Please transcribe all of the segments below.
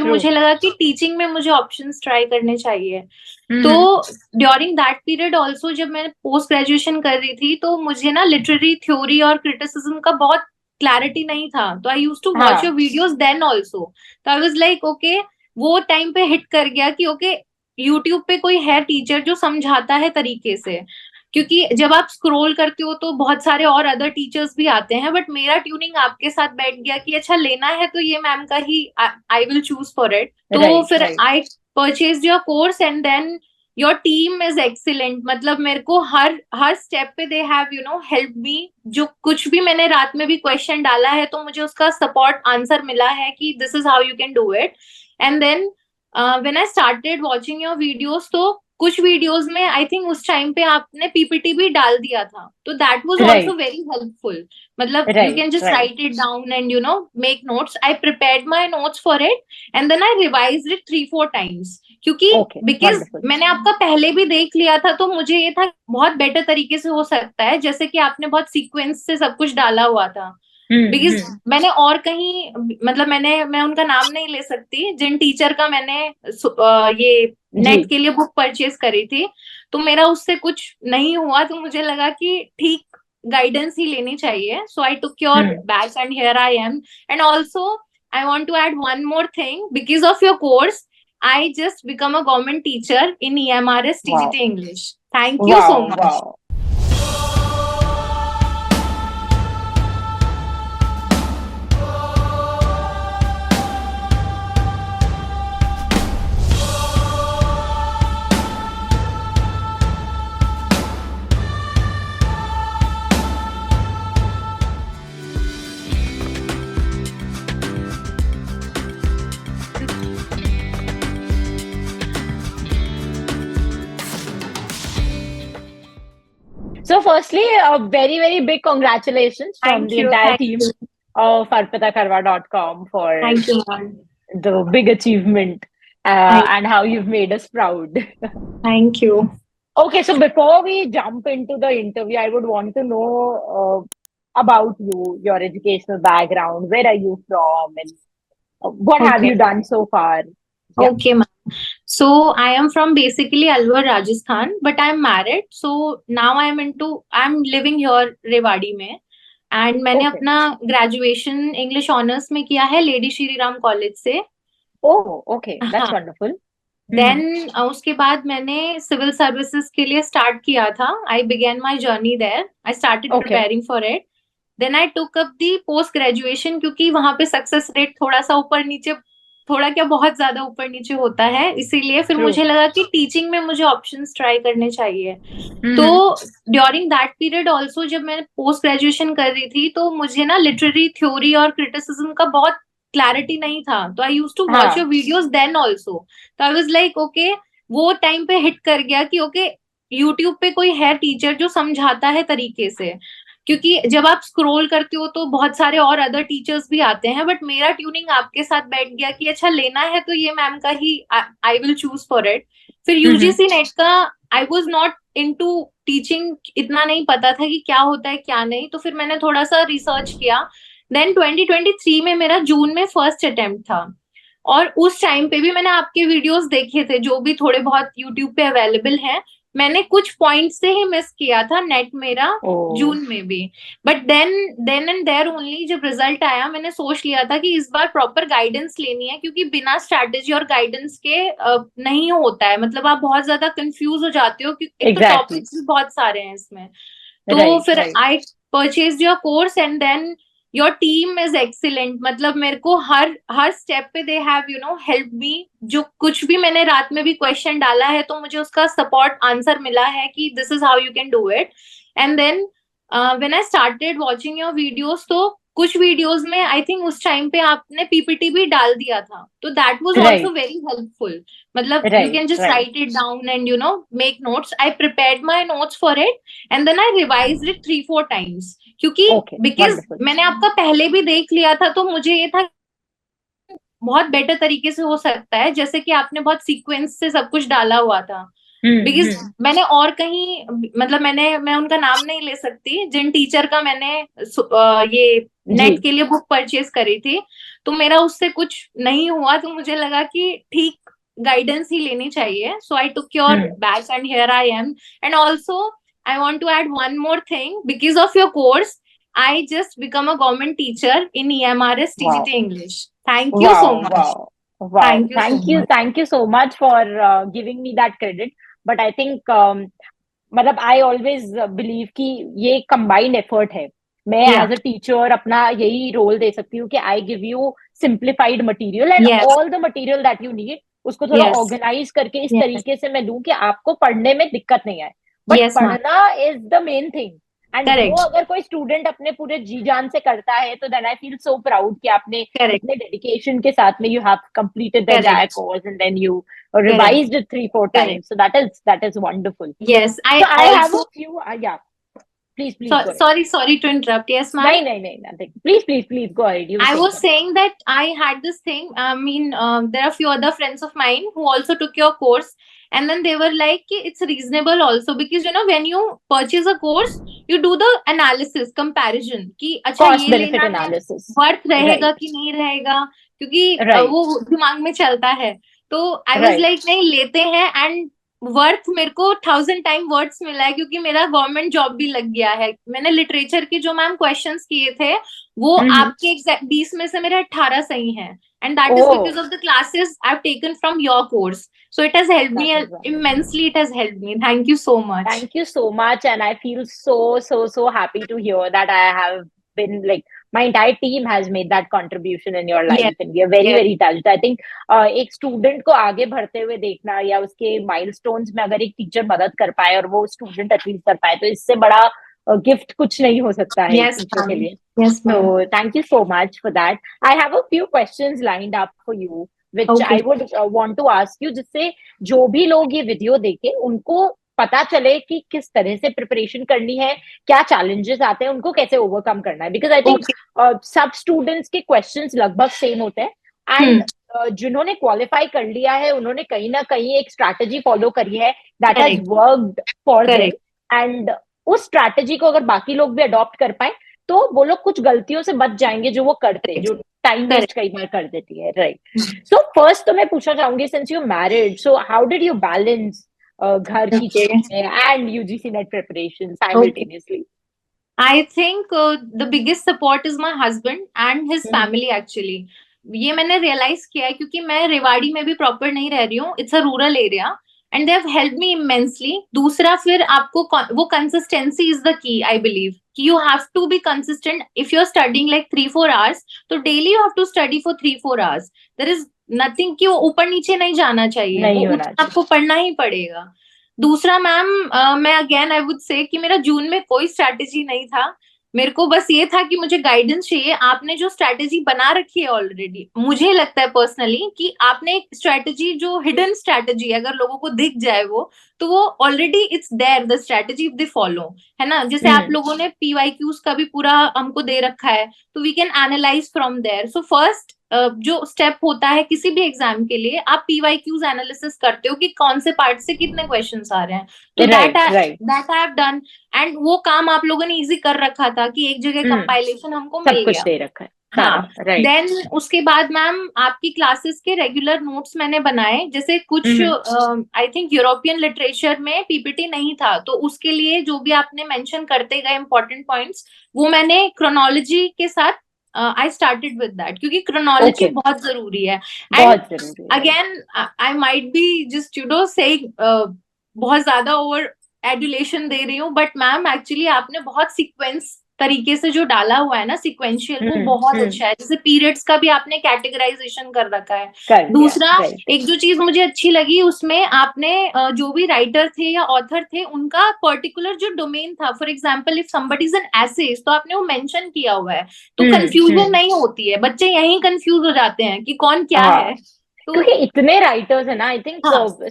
फिर ट्रू। मुझे लगा कि टीचिंग में मुझे ऑप्शंस ट्राई करने चाहिए। तो हम्म। ड्यूरिंग दैट पीरियड ऑल्सो जब मैं पोस्ट ग्रेजुएशन कर रही थी तो मुझे ना लिटरेरी थ्योरी और क्रिटिसिज्म का बहुत क्लैरिटी नहीं था, तो I used to watch your हाँ। Videos then also. तो आई वाज लाइक ओके, वो टाइम पे हिट कर गया कि ओके, यूट्यूब पे कोई है टीचर जो समझाता है तरीके से। क्योंकि जब आप स्क्रॉल करते हो तो बहुत सारे और अदर टीचर्स भी आते हैं, बट मेरा ट्यूनिंग आपके साथ बैठ गया कि अच्छा लेना है तो ये मैम का ही I will choose for it. तो राइट फिर right. I purchase your course and then your team is excellent. मतलब मेरे को हर हर स्टेप पे दे हैव हेल्प मी। जो कुछ भी मैंने रात में भी क्वेश्चन डाला है तो मुझे उसका सपोर्ट आंसर मिला है कि this is how you can do it. And then when I started watching your videos, तो कुछ वीडियोस में आई थिंक उस टाइम पे आपने पीपीटी भी डाल दिया था, तो that was also right very helpful. मतलब you write can just write. Write it down and make notes. I prepared my notes for it and then I revised it 3-4 times. क्योंकि okay because wonderful. मैंने आपका पहले भी देख लिया था, तो मुझे ये था बहुत बेटर तरीके से हो सकता है, जैसे कि आपने बहुत सीक्वेंस से सब कुछ डाला हुआ था। बिकॉज हम्म। मैंने और कहीं, मतलब मैं उनका नाम नहीं ले सकती जिन टीचर का मैंने ये जी। नेट के लिए बुक परचेज करी थी, तो मेरा उससे कुछ नहीं हुआ, तो मुझे लगा कि ठीक गाइडेंस ही लेनी चाहिए। So I took your hmm. Back and here I am. And also I want to add one more thing, because of your course I just become a government teacher in EMRS wow TGT English. Thank you so wow much. Wow. So, firstly, a very, very big congratulations from Thank the you. entire Thank team you. of arpitakarwa.com for Thank you, ma'am. the big achievement Thank, and how you've made us proud. thank you. Okay, so before we jump into the interview, I would want to know about you, your educational background, where are you from, and what have Okay. you done so far? Yeah. Okay, ma'am. So I am from basically Alwar, Rajasthan, but I'm married. So now I'm living here Rewari में। And मैंने Okay. अपना graduation English honours में किया है Lady Shri Ram College से। Oh, okay. That's हाँ। wonderful. Then Hmm. उसके बाद मैंने सिविल सर्विसेज के लिए स्टार्ट किया था। I began my journey there, I started Okay. Preparing for it. Then I took up the post graduation, क्योंकि वहां पे सक्सेस रेट थोड़ा सा ऊपर नीचे, थोड़ा क्या बहुत ज्यादा ऊपर नीचे होता है, इसीलिए फिर True. मुझे लगा कि टीचिंग में मुझे ऑप्शंस ट्राई करने चाहिए। तो Hmm. During that period also जब मैं पोस्ट ग्रेजुएशन कर रही थी तो मुझे ना लिटरेरी थ्योरी और क्रिटिसिज्म का बहुत क्लैरिटी नहीं था, तो I used to watch your हाँ। Videos then also. तो आई वाज लाइक ओके, वो टाइम पे हिट कर गया कि ओके, यूट्यूब पे कोई है टीचर जो समझाता है तरीके से। क्योंकि जब आप स्क्रॉल करते हो तो बहुत सारे और अदर टीचर्स भी आते हैं, बट मेरा ट्यूनिंग आपके साथ बैठ गया कि अच्छा लेना है तो ये मैम का ही I will choose for it. फिर हम्म। यूजीसी नेट का I was not into teaching, इतना नहीं पता था कि क्या होता है क्या नहीं, तो फिर मैंने थोड़ा सा रिसर्च किया। देन 2023 में मेरा जून में फर्स्ट अटेम्प्ट था, और उस टाइम पे भी मैंने आपके वीडियोस देखे थे जो भी थोड़े बहुत यूट्यूब पे अवेलेबल हैं। मैंने कुछ पॉइंट से ही मिस किया था नेट मेरा ओ। जून में भी। But then and there only जब रिजल्ट आया मैंने सोच लिया था कि इस बार प्रॉपर गाइडेंस लेनी है, क्योंकि बिना स्ट्रैटेजी और गाइडेंस के नहीं होता है। मतलब आप बहुत ज्यादा कंफ्यूज हो जाते हो, क्योंकि एक तो एग्जैक्टली। टॉपिक्स भी बहुत सारे हैं इसमें। तो राइट फिर right. I purchase your course and then your team is excellent. मतलब मेरे को हर हर स्टेप पे दे हैव हेल्प मी। जो कुछ भी मैंने रात में भी क्वेश्चन डाला है तो मुझे उसका सपोर्ट आंसर मिला है कि this is how you can do it. And then when I started watching your videos, तो कुछ वीडियोस में आई थिंक उस टाइम पे आपने पीपीटी भी डाल दिया था, तो that was also right very helpful. मतलब you write can just write. Write it down and make notes. I prepared my notes for it and then I revised it 3-4 times. क्योंकि okay because wonderful. मैंने आपका पहले भी देख लिया था, तो मुझे ये था बहुत बेटर तरीके से हो सकता है, जैसे कि आपने बहुत सीक्वेंस से सब कुछ डाला हुआ था। बिकॉज हम्म। मैंने और कहीं, मतलब मैं उनका नाम नहीं ले सकती जिन टीचर का मैंने ये जी। नेट के लिए बुक परचेज करी थी, तो मेरा उससे कुछ नहीं हुआ, तो मुझे लगा कि ठीक गाइडेंस ही लेनी चाहिए. So I took your back and here I am. And also I want to add one more thing. Because of your course, I just become a government teacher in EMRS Wow. TGT English. Thank you so Wow, much. wow, wow. Thank you so much. Thank you so much for giving me that credit. But I think मतलब I always believe कि ये combined effort है. मैं Yeah. As a teacher अपना यही role दे सकती हूँ कि I give you simplified material and Yes. All the material that you need उसको थोड़ा Yes. ऑर्गेनाइज करके इस Yes. तरीके से मैं दूं कि आपको पढ़ने में दिक्कत नहीं आए. But Yes, ma'am. पढ़ना is the main thing. And वो Correct. अगर कोई स्टूडेंट अपने पूरे जी जान से करता है तो then I feel so proud कि आपने Correct. इतने डेडिकेशन के साथ में you have completed the entire Correct. Course and then you Correct. revised it 3-4 Correct. times. So that is wonderful. Yes. I So I have also. a few. Yeah, please go ahead. Sorry to interrupt. Yes, ma'am. No, nothing. Please go ahead. You were I saying was something. saying that I had this thing. I mean, there are a few other friends of mine who also took your course, and then they were like, "Ki it's reasonable also because when you purchase a course, you do the analysis comparison कि अच्छा Cost ये benefit लेना है, analysis. Worth रहेगा Right. कि नहीं रहेगा, क्योंकि Right. वो दिमाग में चलता है. तो I was Right. like नहीं लेते हैं. एंड वर्थ मेरे को 1000 टाइम वर्ड्स मिला है क्योंकि मेरा गवर्नमेंट जॉब भी लग गया है. मैंने लिटरेचर के जो मैम क्वेश्चंस किए थे वो आपके एग्जैक्ट 20 में से मेरे 18 सही हैं. And that is because of the classes I have taken from your course. So it has helped me immensely. It has helped me. Thank you so much. Thank you so much, and I feel so happy to hear that I have been like my entire team has made that contribution in your life, Yes. and we are very touched. I think एक student को आगे बढ़ते हुए देखना या उसके milestones में अगर एक टीचर मदद कर पाए और वो स्टूडेंट अचीव कर पाए तो इससे बड़ा गिफ्ट कुछ नहीं हो सकता है Yes, टीचर के लिए. Yes, so thank you so much for that. I have a few questions lined up for you which I would want to ask you, जिससे जो भी लोग ये वीडियो देखें उनको पता चले कि किस तरह से प्रिपरेशन करनी है, क्या चैलेंजेस आते हैं, उनको कैसे ओवरकम करना है. बिकॉज आई थिंक सब स्टूडेंट्स के क्वेश्चंस लगभग सेम होते हैं. एंड जिन्होंने क्वालिफाई कर लिया है उन्होंने कहीं ना कहीं एक स्ट्रैटेजी फॉलो करी है that has worked for them. And उस स्ट्रैटेजी को अगर बाकी लोग भी अडॉप्ट कर पाए तो वो लोग कुछ गलतियों से बच जाएंगे जो वो करते, जो टाइम वेस्ट कई बार कर देती है. राइट. सो फर्स्ट तो मैं पूछना चाहूंगी, since you married, so how did you balance घर की चीजें and UGC net preparation simultaneously? I think the biggest support is my husband and his family actually. ये मैंने realize किया है क्योंकि मैं रेवाड़ी में भी proper नहीं रह रही हूँ. It's a rural area and they have helped me immensely. दूसरा फिर आपको वो consistency is the key, I believe. कि you have to be consistent. If you're studying like 3-4 hours, तो daily you have to study for 3-4 hours. There is nothing कि वो ऊपर नीचे नहीं जाना चाहिए. नहीं होना चाहिए. आपको पढ़ना ही पड़ेगा. दूसरा मैम, मैं अगेन आई वुड से कि मेरा जून में कोई स्ट्रैटेजी नहीं था. मेरे को बस ये था कि मुझे गाइडेंस चाहिए. आपने जो स्ट्रैटेजी बना रखी है ऑलरेडी, मुझे लगता है पर्सनली कि आपने एक स्ट्रैटेजी जो हिडन स्ट्रैटेजी अगर लोगों को दिख जाए वो, तो वो already it's there the strategy if they follow, है ना. जैसे आप लोगों ने PYQs का भी पूरा हमको दे रखा है, तो we can analyse from there. So first जो स्टेप होता है किसी भी एग्जाम के लिए, आप PYQs एनालिसिस करते हो कि कौन से पार्ट से कितने क्वेश्चंस आ रहे हैं. तो that I have done. And वो काम आप लोगों ने इजी कर रखा था कि एक जगह कंपाइलेशन हमको मिल गया. कुछ दे रखा है. हाँ. देन उसके बाद मैम आपकी क्लासेस के रेगुलर नोट्स मैंने बनाए. जैसे कुछ आई थिंक यूरोपियन लिटरेचर में PPT नहीं था, तो उसके लिए जो भी आपने मेंशन करते गए इंपॉर्टेंट पॉइंट्स, वो मैंने क्रोनोलॉजी के साथ I started with that क्योंकि क्रोनोलॉजी बहुत जरूरी है. And again I might be just saying बहुत ज्यादा ओवर एडुलेशन दे रही हूँ, बट मैम एक्चुअली आपने बहुत सीक्वेंस तरीके से जो डाला हुआ है ना, सिक्वेंशियल, वो बहुत अच्छा है. जैसे पीरियड्स का भी आपने कैटेगराइजेशन कर रखा है. दूसरा एक जो चीज मुझे अच्छी लगी उसमें आपने जो भी राइटर थे या ऑथर थे उनका पर्टिकुलर जो डोमेन था, for example if somebody is an essays, तो आपने वो मेंशन किया हुआ है, तो कंफ्यूजन नहीं होती है. बच्चे यहीं कंफ्यूज हो जाते हैं कि कौन क्या है. तो क्योंकि इतने राइटर्स है ना, आई थिंक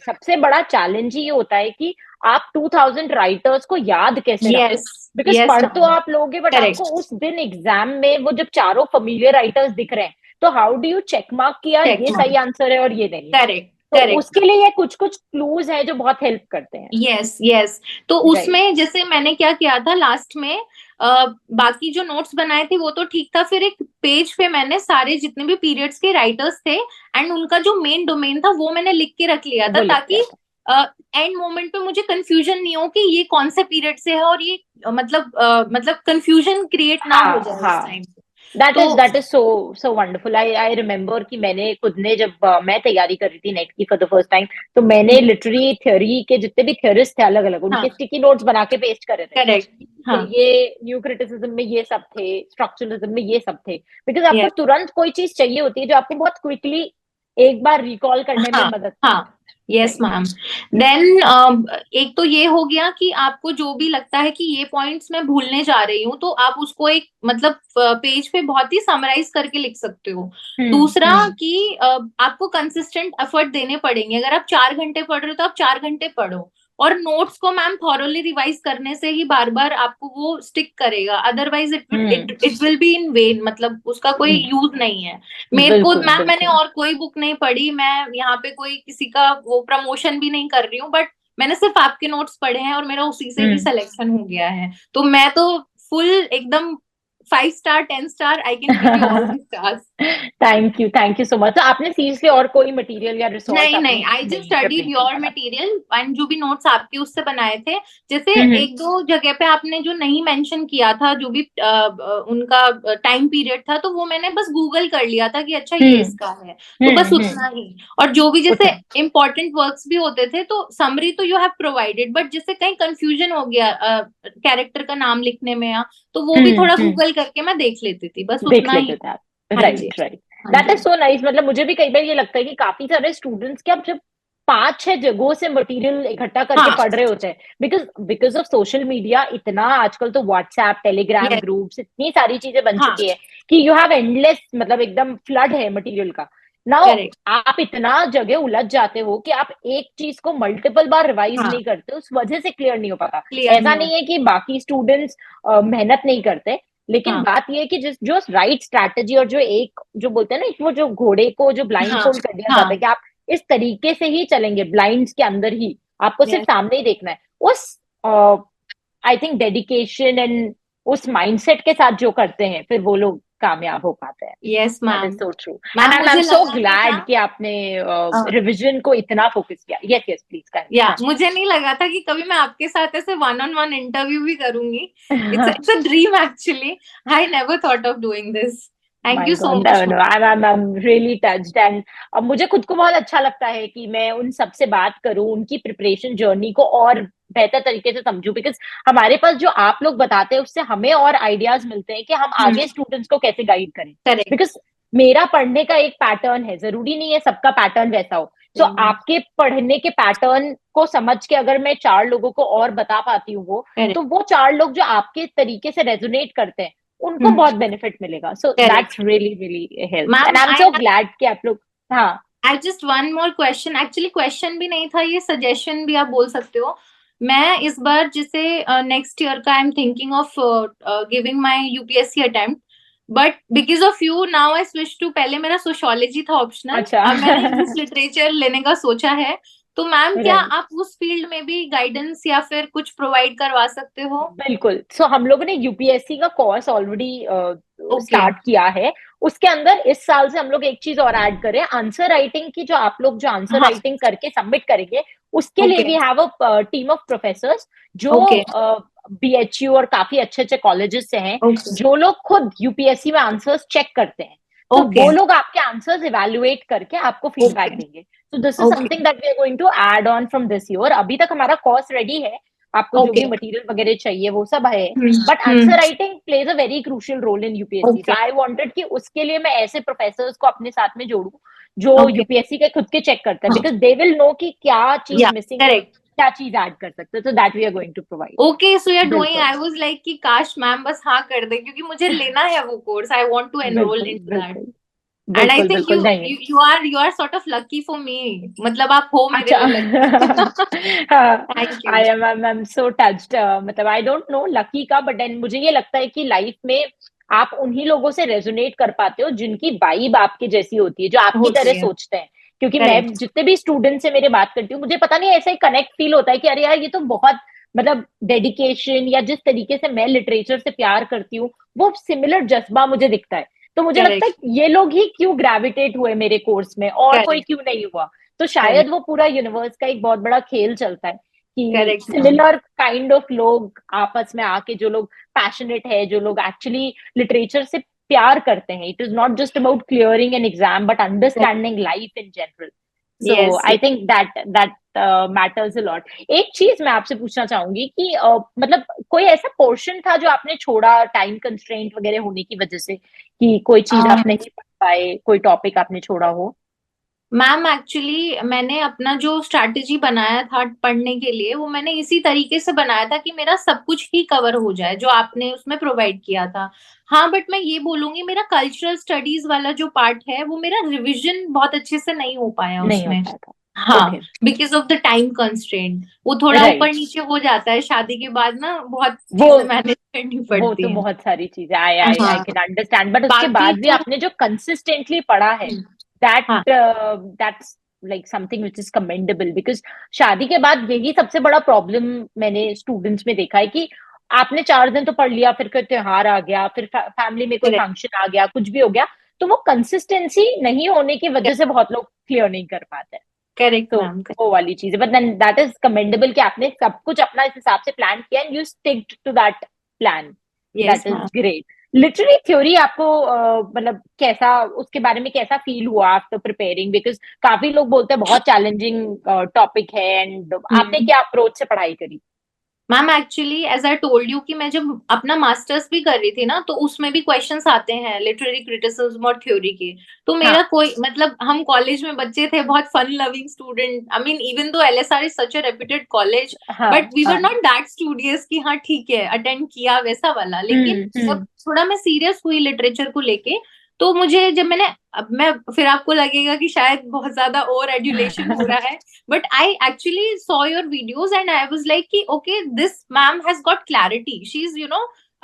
सबसे बड़ा चैलेंज ही होता है कि आप 2000 राइटर्स को याद कैसे रखें. बिकॉज पढ़ तो आप लोगे बट आपको उस दिन एग्जाम में वो जब चारों फेमिलियर राइटर्स दिख रहे हैं, तो how do you check mark किया ये सही आंसर है और ये नहीं. करेक्ट. तो उसके लिए कुछ क्लूज है जो बहुत हेल्प करते हैं. यस. तो उसमें जैसे मैंने क्या किया था लास्ट में, बाकी जो नोट्स बनाए थे वो तो ठीक था, फिर एक पेज पे मैंने सारे जितने भी पीरियड्स के राइटर्स थे एंड उनका जो मेन डोमेन था वो मैंने लिख के रख लिया था, वो लिख दिया ताकि था। एंड मोमेंट पे मुझे कंफ्यूजन नहीं हो कि ये कौन से पीरियड से है, और ये मतलब कंफ्यूजन क्रिएट ना हो हाँ जाए उस हाँ, टाइम। दैट तो is that is so so wonderful. I remember कि मैंने खुद ने जब मैं तैयारी कर रही थी नेट की फॉर द फर्स्ट टाइम, तो मैंने लिटरली थ्योरी के जितने भी थ्योरिस्ट थे अलग अलग, उनके हाँ, स्टिकी नोट्स बना के पेस्ट करे थे। करेक्ट। हाँ, ये न्यू क्रिटिसिज्म में ये सब थे, स्ट्रक्चरलिज्म में ये सब थे, बिकॉज आपको यस, तुरंत कोई चीज चाहिए होती है जो आपको बहुत क्विकली एक बार रिकॉल करने में हाँ, मदद करे। हाँ, यस राइट। मैम। देन एक तो ये हो गया कि आपको जो भी लगता है कि ये पॉइंट्स मैं भूलने जा रही हूँ, तो आप उसको एक मतलब पेज पे बहुत ही समराइज करके लिख सकते हो। दूसरा हम्म। कि आपको कंसिस्टेंट एफर्ट देने पड़ेंगे। अगर आप 4 घंटे पढ़ रहे हो तो आप 4 घंटे पढ़ो, और नोट्स को मैम थॉरोली रिवाइज करने से ही बार बार आपको वो स्टिक करेगा, otherwise it it hmm. It will be in when, मतलब उसका कोई यूज नहीं है। मेरे को बिल्कुल मैम, मैंने बिल्कुल। और कोई बुक नहीं पढ़ी, मैं यहाँ पे कोई किसी का वो प्रमोशन भी नहीं कर रही हूँ, बट मैंने सिर्फ आपके नोट्स पढ़े हैं और मेरा उसी से ही हम्म। सिलेक्शन हो गया है। तो मैं तो फुल एकदम 5 star 10 star, I can give you all the stars. Thank you so much. तो आपने सीरियसली और कोई मटेरियल या रिसोर्स नहीं आपने नहीं, आई जस्ट नहीं स्टडीड प्रिपरेशन योर करा? मटेरियल एंड जो भी नोट्स आपके उससे बनाए थे। जैसे हम्म। एक दो जगह पे आपने जो नहीं मेंशन किया था, जो भी उनका टाइम पीरियड था, तो वो मैंने बस गूगल कर लिया था कि अच्छा ये हम्म। इसका है, तो बस उतना ही। और जो भी जैसे उतना। इंपॉर्टेंट वर्क्स भी होते थे तो समरी तो यू हैव प्रोवाइडेड, बट जैसे कहीं कंफ्यूजन हो गया कैरेक्टर का नाम लिखने में या, तो वो भी थोड़ा हम्म। गूगल करके मैं देख लेती थी, बस देख उतना लेते ही। थे आप। हाँ जी, राइट राइट। हाँ दैट जी। Is so nice. मतलब मुझे भी कई बार ये लगता है कि काफी सारे स्टूडेंट्स के अब जब 5-6 जगहों से मटेरियल इकट्ठा करके हाँ, पढ़ रहे होते हैं, because because of social media, इतना आजकल तो व्हाट्सएप टेलीग्राम यस, ग्रुप्स इतनी सारी चीजें बन हाँ, चुकी है कि यू हैव एंडलेस, मतलब एकदम फ्लड है मटेरियल का। नाउ करेक्ट, आप इतना जगह उलझ जाते हो कि आप एक चीज को मल्टीपल बार रिवाइज हाँ, नहीं करते, उस वजह से क्लियर नहीं हो पाता। क्लियर ऐसा नहीं हो। नहीं है कि बाकी स्टूडेंट्स मेहनत नहीं करते, लेकिन हाँ, बात यह है कि जिस जो राइट स्ट्रैटेजी और जो एक जो बोलते हैं ना, वो जो घोड़े को जो ब्लाइंड हाँ, फोल्ड कर दिया जाता है हाँ, कि आप इस तरीके से ही चलेंगे ब्लाइंड्स के अंदर ही, आपको सिर्फ यस, सामने ही देखना है, उस आई थिंक डेडिकेशन एंड उस माइंडसेट के साथ जो करते हैं, फिर वो लोग कामयाब हो पाते हैं। Yes that is ma'am. So true. And ma'am I am मुझे सो लगा नहीं ग्लैड कि आपने था, रिविजन को इतना फोकस किया। Yes yes please. या हाँ। मुझे नहीं लगा था कि कभी मैं आपके साथ ऐसे वन ऑन वन इंटरव्यू भी करूंगी। हाँ। It's a dream actually. I never thought of doing this. Thank my you so god, much no, ma'am. I'm really touched. And अब मुझे खुद को बहुत अच्छा लगता है कि मैं उन सबसे बात करूं, उनकी प्रिपरेशन जर्नी को और बेहतर तरीके से समझूं, बिकॉज हमारे पास जो आप लोग बताते हैं उससे हमें और आइडियाज मिलते हैं कि हम आगे स्टूडेंट्स को कैसे गाइड करें। करेक्ट। बिकॉज मेरा पढ़ने का एक पैटर्न है, जरूरी नहीं है सबका पैटर्न वैसा हो। तो आपके पढ़ने के पैटर्न को समझ के अगर मैं 4 लोगों को और बता पाती हूँ वो, तो करेक्ट। वो 4 लोग जो आपके तरीके से रेजोनेट करते हैं, उनको बहुत बेनिफिट मिलेगा। So that's correct really really helps, and ma'am. I am I so glad कि आप लोग। हाँ। I just one more question, actually question भी नहीं था, ये सजेशन भी आप बोल सकते हो। मैं इस बार जैसे नेक्स्ट ईयर का I am thinking of giving my UPSC attempt, but because of you now I switch to, पहले मेरा सोशियोलॉजी था ऑप्शनल, अच्छा। अब मैंने इंग्लिश लिटरेचर लेने का सोचा है। तो मैम क्या राइट। आप उस फील्ड में भी गाइडेंस या फिर कुछ प्रोवाइड करवा सकते हो? बिल्कुल। सो हम लोगों ने यूपीएससी का कोर्स ऑलरेडी ओके, स्टार्ट किया है। उसके अंदर इस साल से हम लोग एक चीज और ऐड करें, आंसर राइटिंग की। जो आप लोग जो आंसर हाँ, राइटिंग करके सबमिट करेंगे, उसके लिए okay, we have a team of professors जो ओके, बीएचयू और काफी अच्छे अच्छे कॉलेजेस से हैं, ओके, जो लोग खुद यूपीएससी में आंसर्स चेक करते हैं। तो ओके, वो लोग आपके आंसर्स इवेल्युएट करके आपको फीडबैक ओके, देंगे। तो this is okay, something that we are going to add on from this year. अभी तक हमारा कोर्स रेडी है, आपको जो ओके, भी मटेरियल वगैरह चाहिए वो सब है, but hmm, answer writing plays a very crucial role in UPSC. So okay, I wanted कि उसके लिए मैं ऐसे प्रोफेसर्स को अपने साथ में जोड़ूं जो ओके, यूपीएससी के खुद के चेक करते हैं, हाँ, बिकॉज दे विल नो कि क्या चीज या मिसिंग है, करेक्ट। क्या चीज ऐड कर सकते हैं। तो that we are going to provide. Okay, so you're doing, बिल्कुल आई वाज लाइक कि काश मैम बस हाँ कर दे, क्योंकि मुझे लेना है वो course, I want to enrol बिल्कुल इनटू दैट। बिल्कुल एंड आई बिल्कुल थिंक बिल्कुल। नहीं। You are sort of lucky for me, मतलब आप हो मेरे अच्छा। लिए lucky. Thank you. I am so touched. मतलब आई डोंट नो लकी का, बट देन मुझे ये लगता है कि लाइफ में आप उन्हीं लोगों से रेजोनेट कर पाते हो जिनकी वाइब आपकी जैसी होती है, जो आपकी तरह होती है, सोचते हैं। क्योंकि मैं करेक्ट। जितने भी स्टूडेंट से मेरे बात करती हूँ, मुझे पता नहीं ऐसा ही कनेक्ट फील होता है कि अरे यार ये तो बहुत मतलब डेडिकेशन या जिस तरीके से मैं लिटरेचर से प्यार करती हूँ, वो सिमिलर जज्बा मुझे दिखता है। तो मुझे लगता है करेक्ट, ये लोग ही क्यों ग्रेविटेट हुए मेरे कोर्स में, और कोई करेक्ट, क्यों नहीं हुआ। तो शायद करेक्ट, वो पूरा यूनिवर्स का एक बहुत बड़ा खेल चलता है कि correct ma'am. Similar kind of लोग आपस में आके, जो लोग पैशनेट है, जो लोग एक्चुअली लिटरेचर से प्यार करते हैं। It is not just about clearing an exam but understanding life in general. So yes. I think that matters a lot. एक चीज मैं आपसे पूछना चाहूंगी कि मतलब कोई ऐसा पोर्शन था जो आपने छोड़ा टाइम कंस्ट्रेंट वगैरह होने की वजह से, कि कोई चीज आप नहीं पढ़ पाए, कोई टॉपिक आपने छोड़ा हो? मैम एक्चुअली मैंने अपना जो स्ट्रैटेजी बनाया था पढ़ने के लिए, वो मैंने इसी तरीके से बनाया था कि मेरा सब कुछ ही कवर हो जाए जो आपने उसमें प्रोवाइड किया था। हाँ, बट मैं ये बोलूंगी मेरा कल्चरल स्टडीज वाला जो पार्ट है वो मेरा रिवीजन बहुत अच्छे से नहीं हो पाया नहीं हो उसमें। पाया था। हाँ, okay. Because of the time constraint वो थोड़ा ऊपर राइट। नीचे हो जाता है शादी के बाद ना, बहुत वो चीजें मैनेज करनी वो तो पड़ती हैं। बहुत सारी चीजें, आई आई आई हाँ, कैन अंडरस्टैंड, बट उसके बाकी बाद भी तो आपने जो कंसिस्टेंटली पढ़ा है, दैट हाँ, that's like something which is commendable. Because शादी के बाद यही सबसे बड़ा प्रॉब्लम मैंने स्टूडेंट्स में देखा है कि आपने 4 दिन तो पढ़ लिया, फिर कोई त्योहार आ गया, फिर फैमिली में कोई करेक्ट, फंक्शन आ गया, कुछ भी हो गया, तो वो कंसिस्टेंसी नहीं होने की वजह से बहुत लोग क्लियर नहीं कर पाते हैं। करेक्ट तो मैम। वो वाली चीज है, but then that is commendable कि आपने सब कुछ अपना इस हिसाब से प्लान किया and you stick to that plan. Yes that is ma'am. Great. Literary theory आपको मतलब कैसा, उसके बारे में कैसा फील हुआ आफ्टर प्रिपेयरिंग? बिकॉज काफी लोग बोलते हैं बहुत चैलेंजिंग टॉपिक है, एंड आपने क्या अप्रोच से पढ़ाई करी? Ma'am actually as I told you कि मैं जब अपना मास्टर्स भी कर रही थी ना, तो उसमें भी क्वेश्चंस आते हैं लिटरेरी क्रिटिसिज्म और थ्योरी के। तो मेरा हाँ कोई मतलब, हम कॉलेज में बच्चे थे बहुत fun loving student, I mean even though LSR is such a reputed college, हाँ बट वी वर हाँ। नॉट दैट स्टूडियस कि हाँ ठीक है अटेंड किया वैसा वाला। लेकिन जब हम्म। थोड़ा मैं सीरियस हुई लिटरेचर को लेके, तो मुझे जब मैंने, अब मैं, फिर आपको लगेगा कि शायद बहुत ज्यादा ओवर एजुलेशन हो रहा है, but I actually saw your videos and I was like कि okay this ma'am has got clarity, she is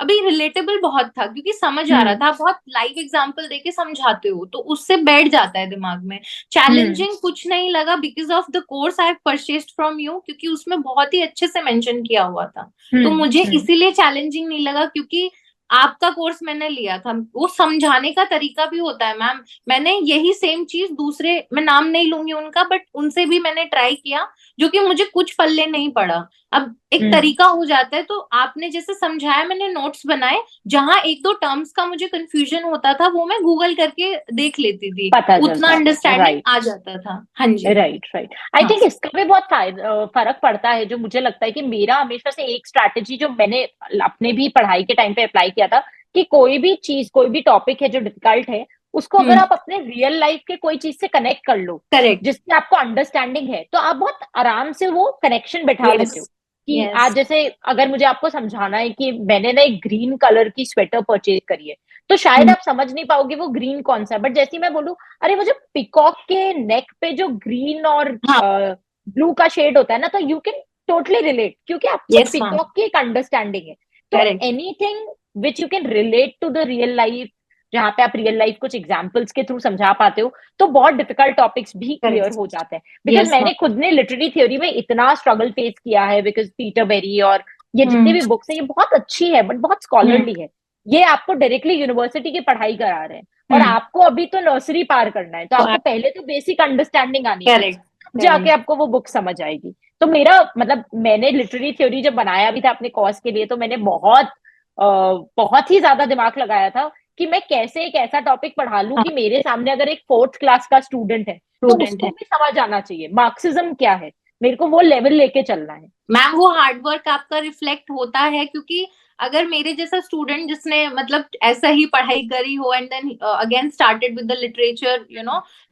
अभी रिलेटेबल बहुत था क्योंकि समझ आ रहा हम्म था, बहुत लाइव एग्जांपल देके समझाते हो तो उससे बैठ जाता है दिमाग में। हम्म चैलेंजिंग कुछ नहीं लगा because of the course I have purchased from you, क्योंकि उसमें बहुत ही अच्छे से मेंशन किया हुआ था। तो मुझे हम्म। इसीलिए चैलेंजिंग नहीं लगा क्योंकि आपका कोर्स मैंने लिया था, वो समझाने का तरीका भी होता है मैम। मैंने यही सेम चीज दूसरे, मैं नाम नहीं लूंगी उनका, बट उनसे भी मैंने ट्राई किया जो कि मुझे कुछ पल्ले नहीं पड़ा। अब एक हम्म। तरीका हो जाता है, तो आपने जैसे समझाया मैंने नोट्स बनाए, जहां एक दो टर्म्स का मुझे कंफ्यूजन होता था वो मैं गूगल करके देख लेती थी, पता चल उतना जाता है, अंडरस्टैंडिंग आ राइट। जाता था। हाँ जी। Right right. आई हाँ। थिंक इसका भी बहुत फर्क पड़ता है। जो मुझे लगता है कि मेरा हमेशा से एक स्ट्रैटेजी जो मैंने अपने भी पढ़ाई के टाइम पे अप्लाई किया था, कि कोई भी चीज, कोई भी टॉपिक है जो डिफिकल्ट है, उसको अगर हम्म। आप अपने रियल लाइफ के कोई चीज से कनेक्ट कर लो, करेक्ट। जिससे आपको अंडरस्टैंडिंग है, तो आप बहुत आराम से वो कनेक्शन बैठा यस। लेते हो। कि यस। आज जैसे अगर मुझे आपको समझाना है कि मैंने ना एक ग्रीन कलर की स्वेटर परचेज करी है, तो शायद आप समझ नहीं पाओगे वो ग्रीन कौन सा है, बट जैसे ही मैं बोलूं, अरे वो जो पिकॉक के नेक पे जो ग्रीन और हाँ। ब्लू का शेड होता है ना, तो यू कैन टोटली रिलेट, क्योंकि आपको यस मैम। पिकॉक की एक अंडरस्टैंडिंग है। तो correct. Anything which you can relate to the real life, जहां पे आप रियल लाइफ कुछ एग्जाम्पल्स के थ्रू समझा पाते हो, तो बहुत डिफिकल्ट टॉपिक्स भी क्लियर करेक्ट। हो जाते हैं। Because yes ma'am. मैंने खुद ने लिटरेरी थ्योरी में इतना स्ट्रगल फेस किया है, बिकॉज पीटर बेरी और ये जितनी हम्म। भी बुक्स है, ये बहुत अच्छी है बट बहुत हम्म। स्कॉलरली है। ये आपको डायरेक्टली यूनिवर्सिटी की पढ़ाई करा रहे हैं, और हम्म। आपको अभी तो नर्सरी पार करना है, तो आपको पहले तो बेसिक अंडरस्टैंडिंग आनी चाहिए, करेक्ट। तब जाके करेक्ट। आपको वो बुक समझ आएगी। तो मेरा मतलब, मैंने लिटरेरी थ्योरी जब बनाया भी था अपने कोर्स के लिए, तो मैंने बहुत ही ज्यादा दिमाग लगाया था कि मैं कैसे एक ऐसा टॉपिक पढ़ा लूं हाँ। कि मेरे सामने अगर एक 4th क्लास का स्टूडेंट है, तो स्टूडेंट उसको है। भी समझ आना चाहिए मार्क्सिज्म क्या है। मेरे को वो लेवल लेके चलना है। मैम वो हार्डवर्क आपका रिफ्लेक्ट होता है, क्योंकि अगर मेरे जैसा स्टूडेंट जिसने मतलब ऐसा ही पढ़ाई करी हो and then again started with the literature,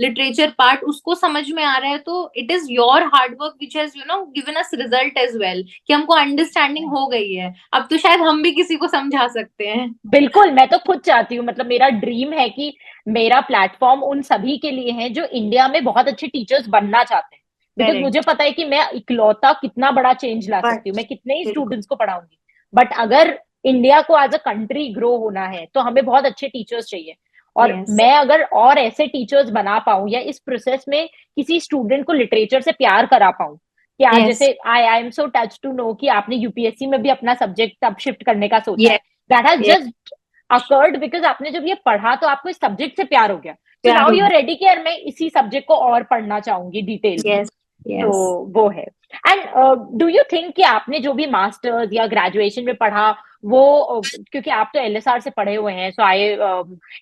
literature part, उसको समझ में आ रहा है, तो it is your hard work which has given us result as well, कि हमको अंडरस्टैंडिंग हो गई है, अब तो शायद हम भी किसी को समझा सकते हैं। बिल्कुल, मैं तो खुद चाहती हूँ, मतलब मेरा ड्रीम है कि मेरा प्लेटफॉर्म उन सभी के लिए है जो इंडिया में बहुत अच्छे टीचर्स बनना चाहते हैं। बिकॉज मुझे करेक्ट। पता है कि मैं इकलौता कितना बड़ा चेंज ला बट सकती हूँ, मैं कितने ही बिल्कुल। स्टूडेंट्स को पढ़ाऊंगी, बट अगर इंडिया को एज अ कंट्री ग्रो होना है, तो हमें बहुत अच्छे टीचर्स चाहिए। और यस। मैं अगर और ऐसे टीचर्स बना पाऊं, या इस प्रोसेस में किसी स्टूडेंट को लिटरेचर से प्यार करा पाऊं, यार yes, जैसे I am so touch to know कि आपने यूपीएससी में भी अपना सब्जेक्ट अब शिफ्ट करने का सोचा है. yes, that has yes, just occurred because आपने जब ये पढ़ा तो आपको इस सब्जेक्ट से प्यार हो गया. सो प्यार नाउ हो यू आर गया. रेडी कि यार मैं इसी सब्जेक्ट को और पढ़ना चाहूंगी डिटेल में. yes, तो yes. वो है. एंड डू यू थिंक कि आपने जो भी मास्टर्स या ग्रेजुएशन में पढ़ा वो क्योंकि आप तो एलएसआर से पढ़े हुए हैं, so I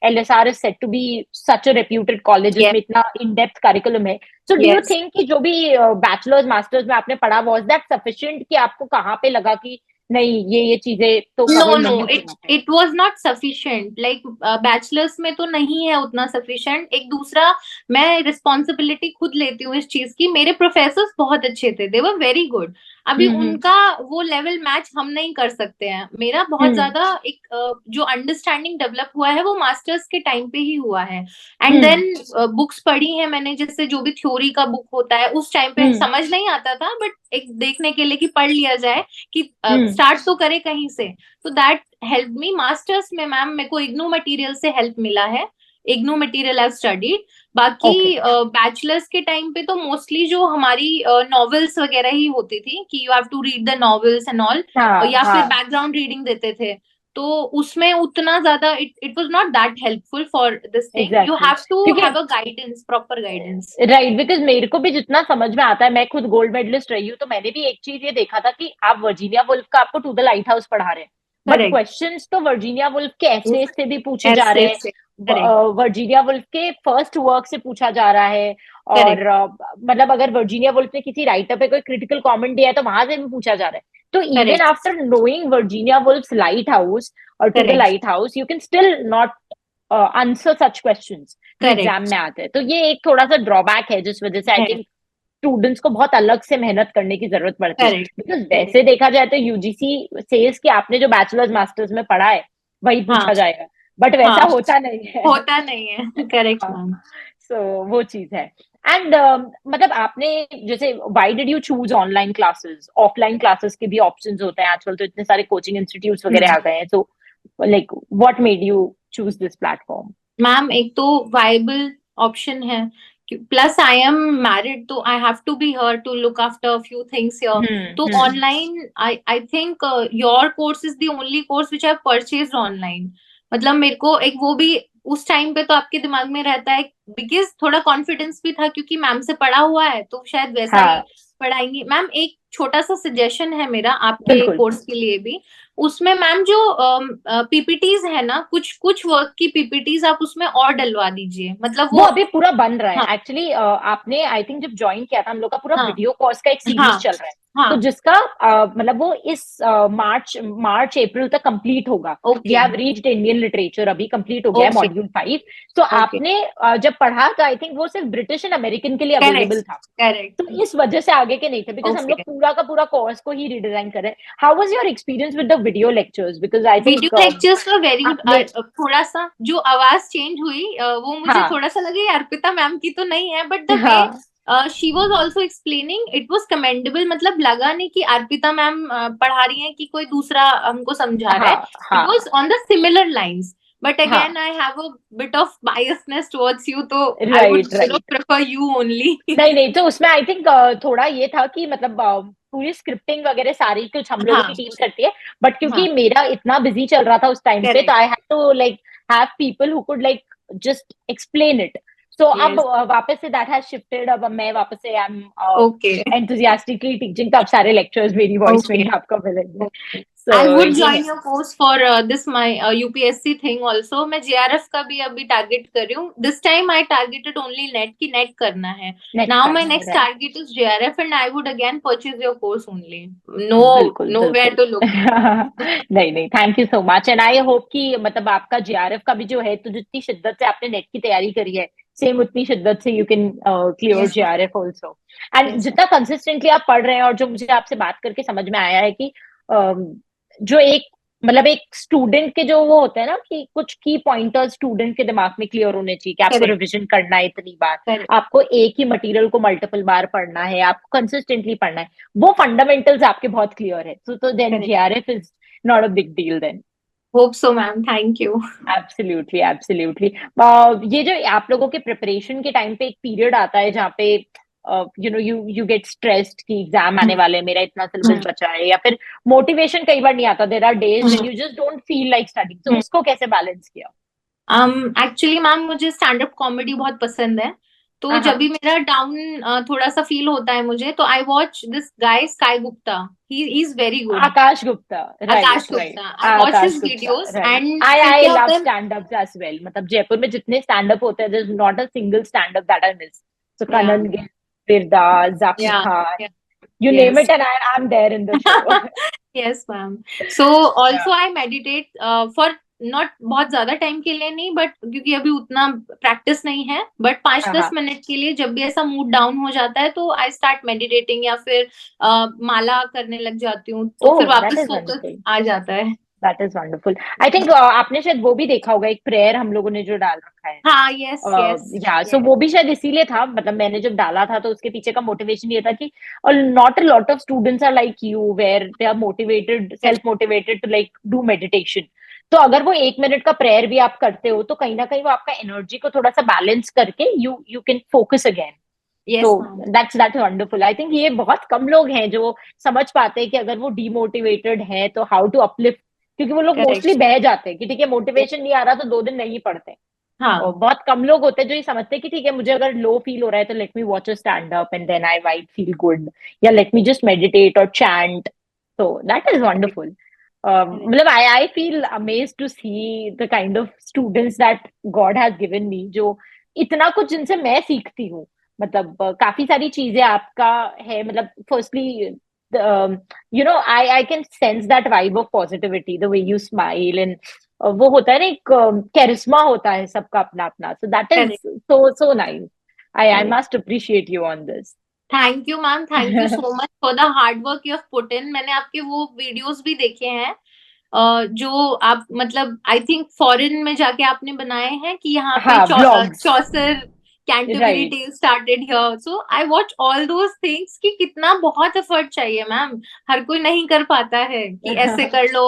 LSR is said to be such a reputed college Yes, जिसमें इतना इन डेप्थ करिकुलम है. So do you yes. Think कि जो भी बैचलर्स मास्टर्स में आपने पढ़ा वाज दैट सफिशिएंट कि आपको कहाँ पे लगा कि नहीं ये चीजें तो No, कवर नहीं no, होती it वहाँ पे? it was not sufficient. Like bachelors में तो नहीं है उतना sufficient. एक दूसरा, मैं रिस्पॉन्सिबिलिटी खुद लेती हूँ इस चीज की. मेरे प्रोफेसर्स बहुत अच्छे थे, दे वर वेरी गुड. अभी हम्म. उनका वो लेवल मैच हम नहीं कर सकते हैं. मेरा बहुत हम्म. ज्यादा एक जो अंडरस्टैंडिंग डेवलप हुआ है वो मास्टर्स के टाइम पे ही हुआ है. And hmm. देन बुक्स पढ़ी है मैंने, जैसे जो भी थ्योरी का बुक होता है उस टाइम पे हम्म. समझ नहीं आता था, बट एक देखने के लिए कि पढ़ लिया जाए, कि हम्म. स्टार्ट तो करे कहीं से. तो दैट हेल्प मी. मास्टर्स में मैम मेरे को इग्नू मटेरियल से हेल्प मिला है. IGNOU material I studied. बाकी ओके. बैचलर्स के टाइम पे तो मोस्टली जो हमारी नॉवेल्स वगैरह ही होती थी, कि you have to read the novels and all, हाँ. या फिर हाँ. बैकग्राउंड रीडिंग देते थे. तो उसमें उतना ज्यादा it was not that helpful for this thing. You exactly have to क्योंकि have a guidance, proper guidance. Right because मेरे को भी जितना समझ में आता है, मैं खुद गोल्ड मेडलिस्ट रही हूँ, तो मैंने भी एक चीज ये देखा था कि आप वर्जीनिया वुल्फ का आपको टू द लाइट हाउस पढ़ा रहे हैं, बट करेक्ट. क्वेश्चंस तो वर्जीनिया वुल्फ के एसे से भी पूछे जा ऐसे रहे हैं. ऐसे. करेक्ट. वर्जीनिया वुल्फ के फर्स्ट वर्क से पूछा जा रहा है. और करेक्ट. मतलब अगर वर्जीनिया वुल्फ ने किसी राइटर पे कोई क्रिटिकल कमेंट दिया है तो वहां से भी पूछा जा रहा है. तो even correct. After knowing Virginia Woolf lighthouse और to the correct. Lighthouse, you can still not answer such questions जो एग्जाम करेक्ट. में आते हैं. तो ये एक थोड़ा सा ड्रॉबैक है जिस वजह से आई है. थिंक स्टूडेंट्स को बहुत अलग से मेहनत करने की जरूरत पड़ती है. करेक्ट. Because correct. वैसे देखा जाए तो यूजीसी सेज कि आपने जो बैचलर्स मास्टर्स में पढ़ा है वही हाँ. पूछा जाएगा, बट वैसा हाँ. होता नहीं है. होता नहीं है. Correct ma'am. सो वो चीज है. एंड मतलब आपने जैसे why did you choose online classes? Offline classes के भी ऑप्शंस होते हैं आजकल, तो इतने सारे कोचिंग इंस्टीट्यूट्स वगैरह आ गए हैं. So like what made you choose this platform? Ma'am एक तो वाइबल ऑप्शन है, प्लस आई एम मैरिड, तो I have to be here to look after few things here. तो hmm. Online I think your course is the only course which I purchase online. मतलब मेरे को एक वो भी उस टाइम पे तो आपके दिमाग में रहता है, बिकॉज थोड़ा कॉन्फिडेंस भी था क्योंकि मैम से पढ़ा हुआ है, तो शायद वैसा ही हाँ. पढ़ाएंगी. मैम एक छोटा सा सजेशन है मेरा आपके बिल्कुल. कोर्स के लिए भी. उसमें मैम जो पीपीटीज है ना, कुछ कुछ वर्क की पीपीटीज आप उसमें और डलवा दीजिए, मतलब वो वो. अभी पूरा बन रहा हाँ. है एक्चुअली. आपने आई थिंक जब ज्वाइन किया था हम लोग का पूरा हाँ. वीडियो कोर्स का एक सीरीज हाँ. चल रहा है. तो हाँ. जिसका मतलब वो इस मार्च अप्रैल तक कंप्लीट होगा. We okay. Have reached Indian literature, अभी कंप्लीट हो गया है ओके. मॉड्यूल 5. तो ओके. आपने जब पढ़ा तो आई थिंक वो सिर्फ ब्रिटिश एंड अमेरिकन के लिए करेक्ट. अवेलेबल था. करेक्ट. तो इस वजह से आगे के नहीं थे, बिकॉज हम लोग ओके. पूरा का पूरा कोर्स को ही रिडिजाइन कर रहे हैं. How was your experience with the video lectures? Because I video think lectures were very good. आपने. थोड़ा सा जो आवाज चेंज हुई वो मुझे हाँ. थोड़ा सा लगे अर्पिता मैम की तो नहीं है, बट द वे हाँ. She was also explaining it was commendable. मतलब लगा नहीं कि अर्पिता मैम पढ़ा रही है कि कोई दूसरा हमको समझा रहा है. हाँ. इट हाँ. Was on the similar lines. But हाँ. Again I have a bit of biasness towards you, तो I would right. Right. Prefer you only. नहीं नहीं, तो उसमें आई थिंक थोड़ा ये था कि मतलब पूरी स्क्रिप्टिंग वगैरह सारी कुछ हम लोगों हाँ. की टीम करती है. बट क्योंकि हाँ. मेरा इतना बिजी चल रहा था उस टाइम पे, तो correct. I have to like have people who could like just explain it. So अब यस. वापस से दैट हैज शिफ्टेड. अब मैं वापस से I am okay. Enthusiastically teaching. तो अब सारे लेक्चर्स मेरी वॉइस में ओके. ही आपको मिलेंगे. Okay. सो I would ये है. join your course for this my UPSC thing also. मैं JRF का भी अभी टारगेट कर रही हूँ. This time I targeted only net की net करना है. नेट Now my करना है. next right. target is JRF and I would again purchase your course only. No, बिल्कुल nowhere बिल्कुल. to look. नहीं नहीं, thank you so much. And I hope कि मतलब आपका जेआरएफ का भी जो है, तो जितनी शिद्दत से आपने नेट की तैयारी करी है, सेम उतनी शिद्दत से you can clear Yes, ma'am. JRF also. And Yes, ma'am. जितना कंसिस्टेंटली आप पढ़ रहे हैं, और जो मुझे आपसे बात करके समझ में आया है कि जो एक मतलब एक स्टूडेंट के जो वो होते हैं ना कि कुछ की पॉइंटर्स स्टूडेंट के दिमाग में क्लियर होने चाहिए कि आपको Correct. रिविजन करना है इतनी बार, Correct. आपको एक ही मटेरियल को मल्टीपल बार पढ़ना है, आपको कंसिस्टेंटली पढ़ना है. वो फंडामेंटल्स आपके बहुत क्लियर है. तो then Correct. JRF is not a big deal then. Hope so, ma'am. Thank you. Absolutely absolutely. ये जो आप लोगों के प्रिपरेशन के टाइम पे एक पीरियड आता है जहाँ पे यू गेट स्ट्रेस्ड कि एग्जाम आने वाले हैं, मेरा इतना सिलेबस बचा है, या फिर मोटिवेशन कई बार नहीं आता, there are days when you just don't feel like studying, तो उसको कैसे बैलेंस किया? एक्चुअली मैम मुझे स्टैंड अप कॉमेडी बहुत पसंद है, तो जब भी मेरा डाउन थोड़ा सा फील होता है मुझे, तो I watch this guy sky Gupta, he is very good. Akash Gupta, Akash right right, Gupta, I watch Akash his Gupta, videos right. And I फिर आई क्या लव होता है। स्टैंड अप एज वेल, मतलब जयपुर में जितने स्टैंड अप होते हैं, there is not a single stand up that I miss. So या कनन गिल, फिरदास, जाकिर या Khan, you name yes it, and I'm there in the show. Yes ma'am. So Yeah. Also I meditate for not बहुत ज्यादा time के लिए नहीं, but क्योंकि अभी उतना प्रैक्टिस नहीं है, बट 5-10 मिनट के लिए जब भी ऐसा मूड डाउन हो जाता है तो आई स्टार्ट मेडिटेटिंग, या फिर माला करने लग जाती हूँ, तो फिर Oh, that वापस is फोकस wonderful. आ जाता है। That is wonderful. I think आपने शायद वो भी देखा होगा, एक प्रेयर हम लोगों ने जो डाल रखा है। हाँ यस यस या सो वो भी शायद इसीलिए था, मतलब मैंने जब डाला था तो उसके पीछे का मोटिवेशन ये था कि not a lot of students are like you, where they are motivated, self motivated to like do meditation. तो अगर वो 1 मिनट का प्रेयर भी आप करते हो, तो कहीं ना कहीं वो आपका एनर्जी को थोड़ा सा बैलेंस करके you you can focus again. तो yes ma'am. That's wonderful. I think ये बहुत कम लोग हैं जो समझ पाते हैं कि अगर वो डीमोटिवेटेड है तो हाउ टू अपलिफ्ट, क्योंकि वो लोग मोस्टली करेक्ट। बह जाते हैं कि ठीक है मोटिवेशन नहीं आ रहा तो 2 दिन नहीं पढ़ते। और हाँ बहुत कम लोग होते हैं जो ये समझते हैं कि ठीक है मुझे अगर लो फील हो रहा है तो let me watch a stand up and then I might feel good, या लेट मी जस्ट मेडिटेट और चैंट। तो दैट इज वंडरफुल। मतलब I feel amazed to see the kind of students that God has given me, जो इतना कुछ जिनसे मैं सीखती हूँ। मतलब काफी सारी चीजें आपका है, मतलब firstly I can sense that vibe of positivity, the way you smile, and वो होता है ना, एक कैरिस्मा होता है सबका अपना अपना, so that is correct so nice. I correct. must appreciate you on this. Thank you ma'am, thank you so much for the hard work you have put in. मैंने आपके वो वीडियोस भी देखे हैं, जो आप मतलब आई थिंक फॉरेन में जाके आपने बनाए हैं कि यहाँ पे हाँ, vlogs, Chaucer Canterbury right. Tale started here, so I watch all those things कि कितना बहुत एफर्ट चाहिए मैम, हर कोई नहीं कर पाता है कि ऐसे कर लो।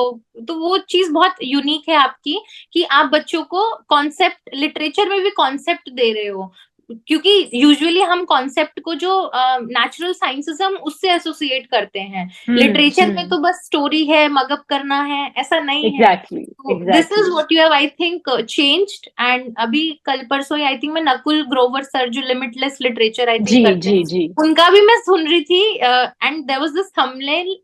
तो वो चीज बहुत यूनिक है आपकी, कि आप बच्चों को कॉन्सेप्ट, लिटरेचर में भी कॉन्सेप्ट दे रहे हो, क्योंकि यूजुअली हम कॉन्सेप्ट को जो नेचुरल साइंसेस हम उससे एसोसिएट करते हैं, लिटरेचर में तो बस स्टोरी है, मगअप करना है, ऐसा नहीं है। Exactly, this is exactly. What you have I think changed. And अभी कल परसों आई थिंक मैं नकुल ग्रोवर सर जो लिमिटलेस लिटरेचर आई थिंक जी करते जी हैं, जी। उनका भी मैं सुन रही थी, and there was this thumbnail,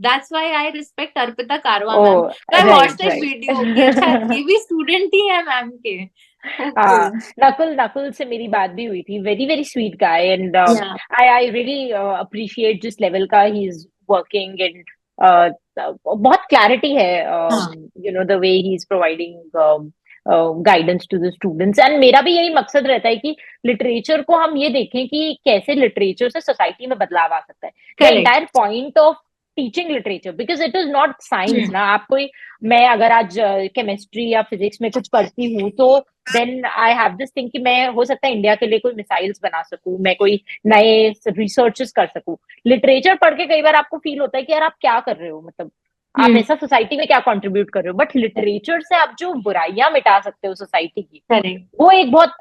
that's why I respect Arpita Karwa ma'am. Oh, I watch right, that right. Video कि अच्छा ये भी स्टूडेंट ही है मैम के। ओके। हाँ, नकुल नकुल से मेरी बात भी हुई थी, very very sweet guy, and yeah I really appreciate जिस लेवल का ही इज वर्किंग, एंड बहुत क्लैरिटी है, हाँ the way he is providing guidance to the students. And मेरा भी यही मकसद रहता है कि लिटरेचर को हम ये देखें कि कैसे लिटरेचर से सोसाइटी में बदलाव आ सकता है। The correct. Entire point of teaching literature, because it is not science ना, आप कोई, मैं अगर आज केमिस्ट्री या फिजिक्स में कुछ पढ़ती हूँ तो then I have this thing कि मैं हो सकता है इंडिया के लिए कोई मिसाइल्स बना सकूं, मैं कोई नए रिसर्चेस कर सकूं। लिटरेचर पढ़ के कई बार आपको फील होता है कि यार आप क्या कर रहे हो, मतलब आप ऐसा सोसाइटी में क्या कंट्रीब्यूट कर रहे हो, बट लिटरेचर से आप जो बुराइयां मिटा सकते हो सोसाइटी की, करेक्ट वो एक बहुत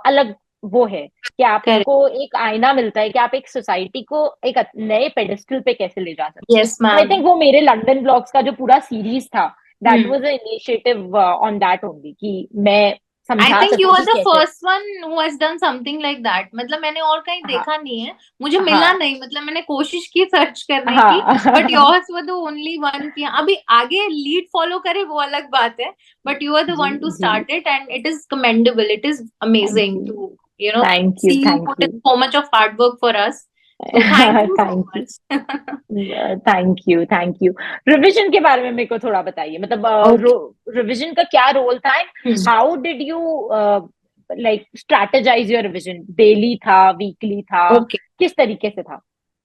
अलग वो है कि करेक्ट। आपको एक आईना मिलता है कि आप एक सोसाइटी को एक नए पेडेस्टल पे कैसे ले जा सकते यस हो। आई मैम। थिंक वो मेरे लंदन ब्लॉग्स का जो पूरा सीरीज था, that was a initiative on that only, कि मैं आई समझा थिंक यू सकूं आर कि द कैसे। First one who has done something like that, मतलब मैंने और कहीं हाँ देखा नहीं है, मुझे मिला हाँ नहीं, मतलब मैंने कोशिश की सर्च करने की, बट हाँ। Yours were the only one कि अभी आगे लीड फॉलो करे वो अलग बात है, but you are the G one two G. Start it and it is commendable, it is thank amazing you, to you know thank you, see you thank put in you. So much of hard work for us, तो thank you so thank you, much. Thank you, thank you. Revision के बारे में मेरे को थोड़ा बताइए, मतलब okay. Revision का क्या रोल था, and how did you like strategise your revision? Daily था, वीकली था, ओके किस तरीके से था?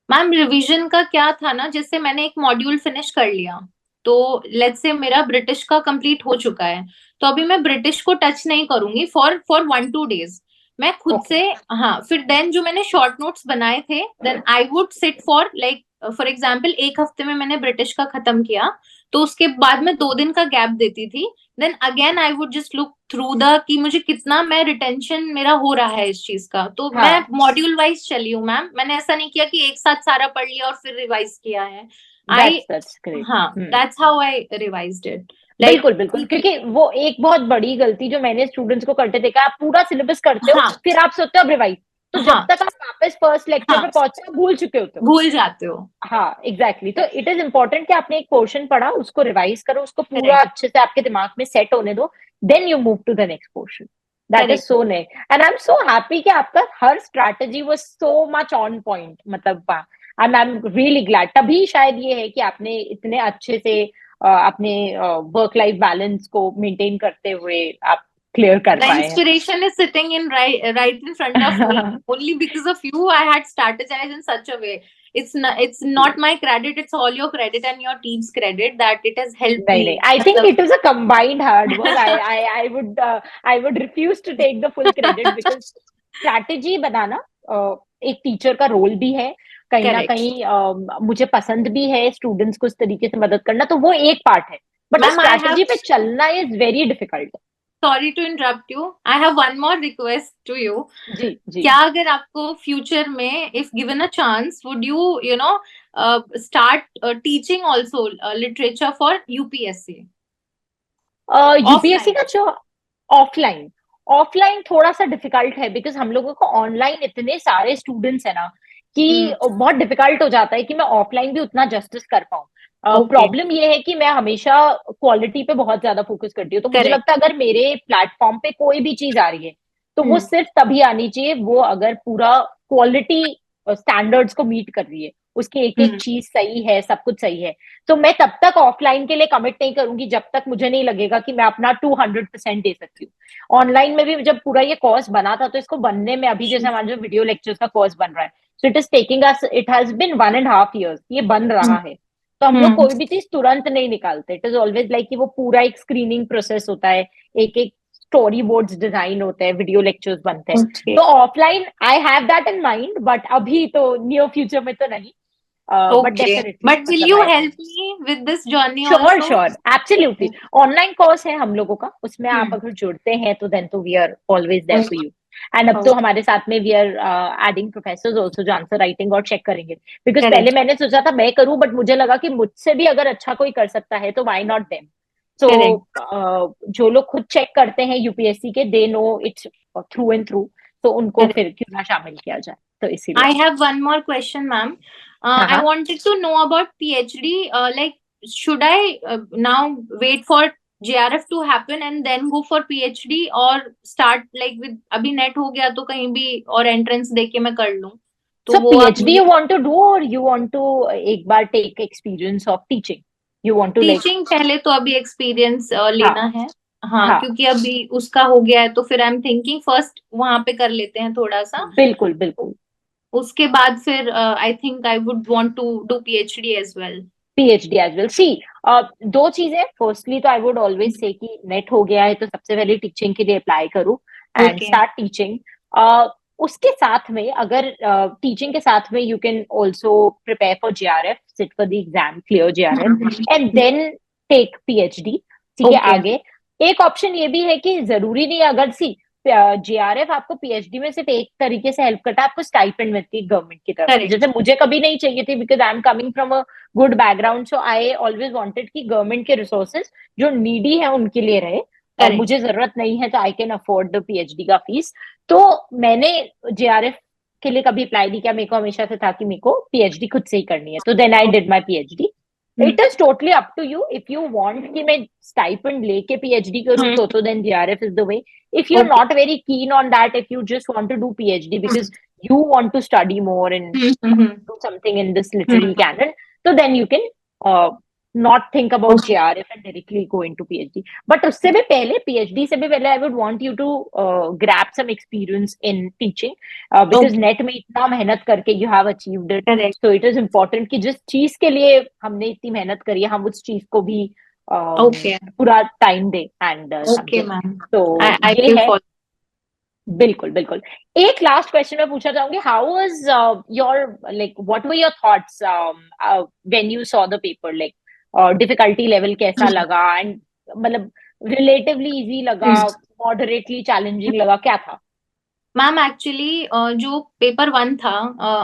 मैम, रिवीजन का क्या था ना, जैसे मैंने एक मॉड्यूल फिनिश कर लिया, तो लेट्स से मेरा ब्रिटिश का कंप्लीट हो चुका है, तो अभी मैं ब्रिटिश को टच नहीं करूंगी फॉर 1-2 डेज, मैं खुद ओके, से। हाँ, फिर देन जो मैंने शॉर्ट नोट्स बनाए थे, then I would sit for like for example एक हफ्ते में मैंने ब्रिटिश का खत्म किया, तो उसके बाद मैं 2 दिन का गैप देती थी, then again I would just look through the कि मुझे कितना मैं रिटेंशन मेरा हो रहा है इस चीज का। तो मैं हाँ, मॉड्यूल वाइज चली हूँ मैम, मैंने ऐसा नहीं किया कि एक साथ सारा पढ़ लिया और फिर रिवाइज किया है। I that's great. हाँ, that's how I revised it. Like बिल्कुल बिल्कुल, क्योंकि वो एक बहुत बड़ी गलती जो मैंने स्टूडेंट्स को करते देखा, आप पूरा सिलेबस करते हो, हाँ फिर आप सोचते हो अब रिवाइज, तो जब हाँ तक आप वापस फर्स्ट लेक्चर पे हाँ, पहुंचे आप भूल चुके होते हो। भूल जाते हो। हाँ एग्जैक्टली तो इट इज इम्पोर्टेंट कि आपने एक पोर्शन पढ़ा, उसको रिवाइज करो, उसको पूरा करेक्ट अच्छे से आपके दिमाग में सेट होने दो, then you move to the next portion. That is correct. So nice, and I am so happy कि आपका हर strategy was so much on point, मतलब आई एम रियली ग्लैड, तभी शायद ये है कि आपने इतने अच्छे से अपने वर्क लाइफ बैलेंस को मेंटेन करते हुए आप क्लियर कर The पाए inspiration is sitting in right in front of me. हैं। Only because of you, I had strategized in such a way. It's not my credit. It's all your credit and your team's credit that it has helped नहीं me. नहीं, I think it is a combined hard work, I would refuse to take the full credit, because strategy बनाना एक teacher का role भी है, कहीं ना Correct. कहीं मुझे पसंद भी है स्टूडेंट्स को इस तरीके से मदद करना, तो वो एक पार्ट है, but Ma'am, I have strategy पे चलना is very difficult. sorry to interrupt you. I have one more request to you. जी जी। क्या अगर आपको फ्यूचर में if given a chance would you start teaching also literature for UPSC UPSC offline? का जो offline, offline थोड़ा सा difficult है, because हम लोगों को ऑनलाइन इतने सारे स्टूडेंट्स है ना कि Hmm. बहुत डिफिकल्ट हो जाता है कि मैं ऑफलाइन भी उतना जस्टिस कर पाऊँ। Okay. प्रॉब्लम ये है कि मैं हमेशा क्वालिटी पे बहुत ज्यादा फोकस करती हूँ, तो मुझे Correct. लगता है अगर मेरे प्लेटफॉर्म पे कोई भी चीज आ रही है तो वो Hmm. सिर्फ तभी आनी चाहिए वो अगर पूरा क्वालिटी स्टैंडर्ड्स को मीट कर रही है, उसकी एक एक Hmm. चीज सही है, सब कुछ सही है। तो मैं तब तक ऑफलाइन के लिए कमिट नहीं करूंगी जब तक मुझे नहीं लगेगा कि मैं अपना 200% दे सकती हूँ। ऑनलाइन में भी जब पूरा ये कोर्स बना था तो इसको बनने में अभी जैसे हमारा जो वीडियो लेक्चर्स का कोर्स बन रहा है, so it is taking us, it has been 1.5 years ये बन रहा है। तो हम लोग Hmm. कोई भी चीज तुरंत नहीं निकालते, इट इज ऑलवेज लाइक कि वो पूरा एक स्क्रीनिंग प्रोसेस होता है, एक एक स्टोरी बोर्ड्स डिजाइन होते हैं, वीडियो लेक्चर्स बनते हैं। Okay. तो offline I have that in mind, but अभी तो नियर फ्यूचर में तो नहीं, but Okay. Definitely But will मतलब you I, help me with this journey sure also? Sure absolutely, online course है हम लोगों का, उसमें आप Hmm. अगर जुड़ते हैं तो देन तो we are always there for Okay. You. And अब तो हमारे साथ में we are adding professors also जो आंसर राइटिंग और चेक करेंगे, बिकॉज पहले Correct. मैंने सोचा था मैं करूं, बट मुझे लगा कि मुझसे भी अगर अच्छा कोई कर सकता है तो why not them. So Correct. जो लोग खुद चेक करते हैं यूपीएससी के, they know it's through and through, तो उनको Correct. फिर क्यों ना शामिल किया जाए, तो इसीलिए। I have one more question, ma'am. हाँ I हाँ। wanted to know about PhD. Like, should I now wait for JRF to happen and then go for PhD, or start like with अभी नेट हो गया तो कहीं भी और entrance दे के मैं कर लूं? तो So वो आप PhD मुझे you want to do, or you want to एक बार take experience of teaching? You want to like, teaching पहले तो अभी एक्सपीरियंस लेना हाँ है। हाँ, हाँ, क्योंकि अभी उसका हो गया है तो फिर आई एम थिंकिंग फर्स्ट वहां पे कर लेते हैं थोड़ा सा, बिल्कुल बिल्कुल। उसके बाद फिर I think I would want to do PhD as well. PhD as well. See, दो चीजें, फर्स्टली तो आई वुड ऑलवेज से कि नेट हो गया है तो सबसे पहले टीचिंग के लिए अप्लाई करूँ एंड ओके। Start teaching. उसके साथ में अगर टीचिंग के साथ में you can also prepare for JRF, sit for the exam, clear JRF and then take PhD। ठीक है, ओके। आगे एक ऑप्शन ये भी है कि जरूरी नहीं है, अगर सी JRF आपको PhD में सिर्फ एक तरीके से हेल्प करता है, आपको स्टाइपेंड मिलती है गवर्नमेंट की तरफ से, करेक्ट। जैसे मुझे कभी नहीं चाहिए थी, because I am coming from a good background, so I always wanted कि गवर्नमेंट के रिसोर्सेज जो नीडी है उनके लिए रहे, करेक्ट। मुझे जरूरत नहीं है तो I can afford the PhD का फीस। तो मैंने JRF के लिए कभी अप्लाई नहीं किया, मेरे को हमेशा से था कि मेरे को PhD खुद से ही करनी है, तो then I did my PhD। It is totally up to you, if you want कि मैं स्टाइपेंड लेके PhD करूं तो then JRF is the way. If you're okay. not very keen on that, if you just want to do PhD because you want to study more and do something in this literary canon, so then you can not think about okay. JRF and directly go into PhD. But उससे भी पहले, PhD से भी पहले, I would want you to grab some experience in teaching, because okay. net में इतना मेहनत करके you have achieved it. Correct. So it is important कि जिस चीज के लिए हमने इतनी मेहनत करी है हम उस चीज को भी ओके। पूरा टाइम दे एंड ओके समझे। मैम, तो आई ये विल है। फॉलो। बिल्कुल बिल्कुल। एक लास्ट क्वेश्चन मैं पूछना चाहूंगी, how was your like what were your thoughts when you saw the paper, like difficulty level कैसा लगा, एंड मतलब रिलेटिवली इजी लगा, मॉडरेटली चैलेंजिंग लगा, क्या था? मैम एक्चुअली जो पेपर वन था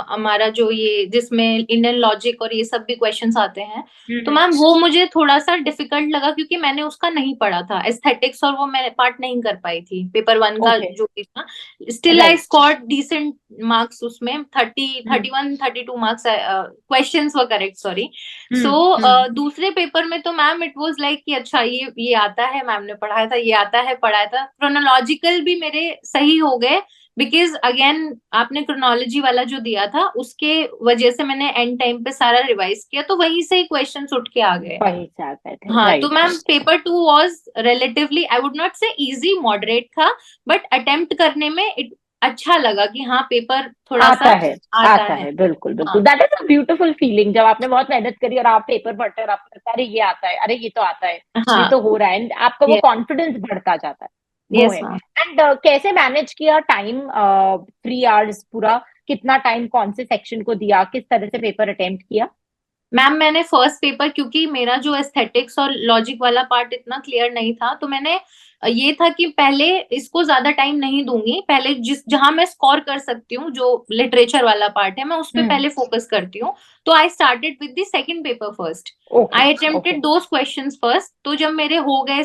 हमारा, जो ये जिसमें इंडियन लॉजिक और ये सब भी क्वेश्चंस आते हैं, तो हम्म। मैम वो मुझे थोड़ा सा डिफिकल्ट लगा क्योंकि मैंने उसका नहीं पढ़ा था एस्थेटिक्स, और वो मैं पार्ट नहीं कर पाई थी पेपर वन का ओके। जो भी था। Still I right. Scored decent marks उसमें, 31 32 marks questions were correct, sorry. So hmm. दूसरे पेपर में तो मैम इट वाज लाइक कि अच्छा ये आता है, मैम ने पढ़ाया था, ये आता है पढ़ाया था, क्रोनोलॉजिकल भी मेरे सही हो गए, बिकॉज अगेन आपने क्रोनोलॉजी वाला जो दिया था उसके वजह से मैंने एंड टाइम पे सारा रिवाइज किया, तो वहीं से ही क्वेश्चन उठ के आ गए। वही से आता थे, हाँ, तो right ma'am right. Paper two was relatively, I would not से इजी, मॉडरेट था, बट अटेम्प्ट करने में अच्छा लगा कि हाँ पेपर थोड़ा सा आता है, आता आता है। है, बिल्कुल बिल्कुल। हाँ। That is a beautiful feeling, जब आपने बहुत मेहनत करी और आप पेपर पढ़ते हैं और आपको लगता है अरे ये आता है, अरे ये तो आता है, ये हाँ। तो हो रहा है, एंड आपका वो यस। कॉन्फिडेंस बढ़ता जाता है। वो यस है। मैम। एंड कैसे मैनेज किया टाइम, 3 आवर्स पूरा, कितना टाइम कौन से सेक्शन को दिया, किस तरह से पेपर अटेम्प्ट किया? मैम मैंने फर्स्ट पेपर, क्योंकि मेरा जो एस्थेटिक्स और लॉजिक वाला पार्ट इतना क्लियर नहीं था, तो मैंने ये था कि पहले इसको ज्यादा टाइम नहीं दूंगी, पहले जिस जहां मैं स्कोर कर सकती हूँ, जो लिटरेचर वाला पार्ट है, मैं उस पर हम्म। पहले फोकस करती हूँ। तो I started with the second paper first. Okay I okay. Attempted those questions first, तो जब मेरे हो गए,